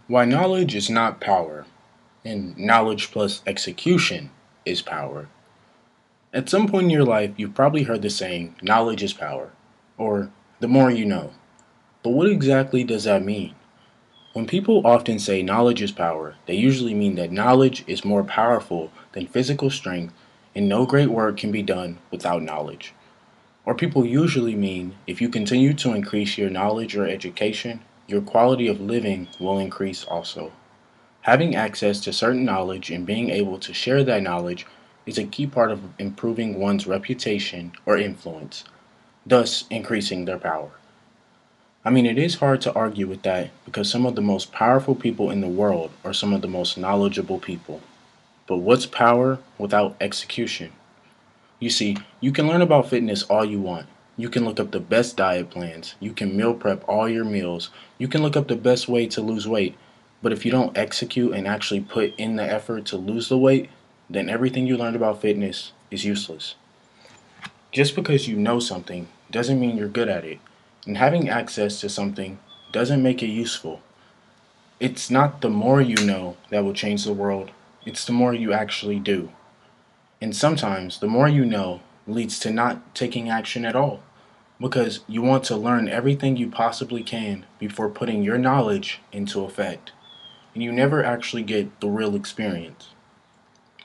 Why knowledge is not power, and knowledge plus execution is power. At some point in your life, you've probably heard the saying, knowledge is power, or the more you know. But what exactly does that mean? When people often say knowledge is power, they usually mean that knowledge is more powerful than physical strength, and no great work can be done without knowledge. Or people usually mean if you continue to increase your knowledge or education, your quality of living will increase also. Having access to certain knowledge and being able to share that knowledge is a key part of improving one's reputation or influence, thus increasing their power. I mean, it is hard to argue with that because some of the most powerful people in the world are some of the most knowledgeable people. But what's power without execution? You see, you can learn about fitness all you want. You can look up the best diet plans. You can meal prep all your meals. You can look up the best way to lose weight. But if you don't execute and actually put in the effort to lose the weight, then everything you learned about fitness is useless. Just because you know something doesn't mean you're good at it. And having access to something doesn't make it useful. It's not the more you know that will change the world, it's the more you actually do. And sometimes the more you know leads to not taking action at all because you want to learn everything you possibly can before putting your knowledge into effect. And you never actually get the real experience.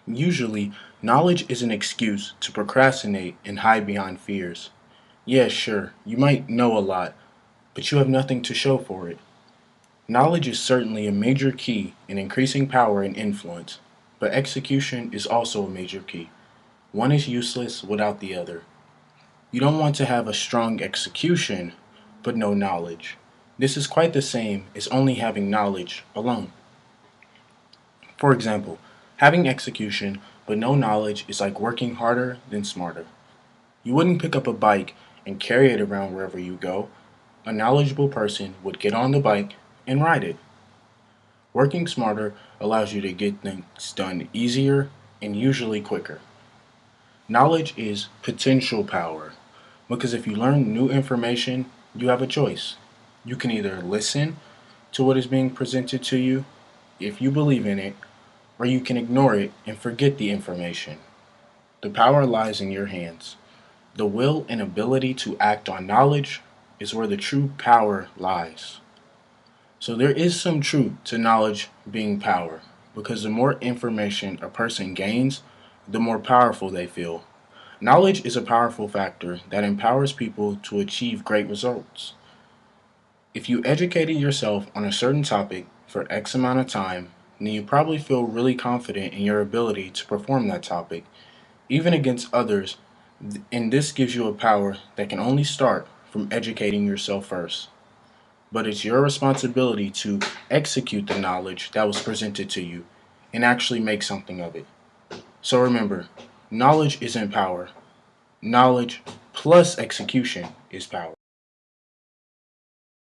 Usually, knowledge is an excuse to procrastinate and hide behind fears. Yeah, sure, you might know a lot, but you have nothing to show for it. Knowledge is certainly a major key in increasing power and influence, but execution is also a major key. One is useless without the other. You don't want to have a strong execution, but no knowledge. This is quite the same as only having knowledge alone. For example, having execution but no knowledge is like working harder than smarter. You wouldn't pick up a bike and carry it around wherever you go. A knowledgeable person would get on the bike and ride it. Working smarter allows you to get things done easier and usually quicker. Knowledge is potential power because if you learn new information, you have a choice. You can either listen to what is being presented to you if you believe in it, or you can ignore it and forget the information. The power lies in your hands. The will and ability to act on knowledge is where the true power lies. So there is some truth to knowledge being power because the more information a person gains, the more powerful they feel. Knowledge is a powerful factor that empowers people to achieve great results. If you educated yourself on a certain topic for X amount of time, then you probably feel really confident in your ability to perform that topic, even against others, and this gives you a power that can only start from educating yourself first. But it's your responsibility to execute the knowledge that was presented to you and actually make something of it. So remember, knowledge isn't power. Knowledge plus execution is power.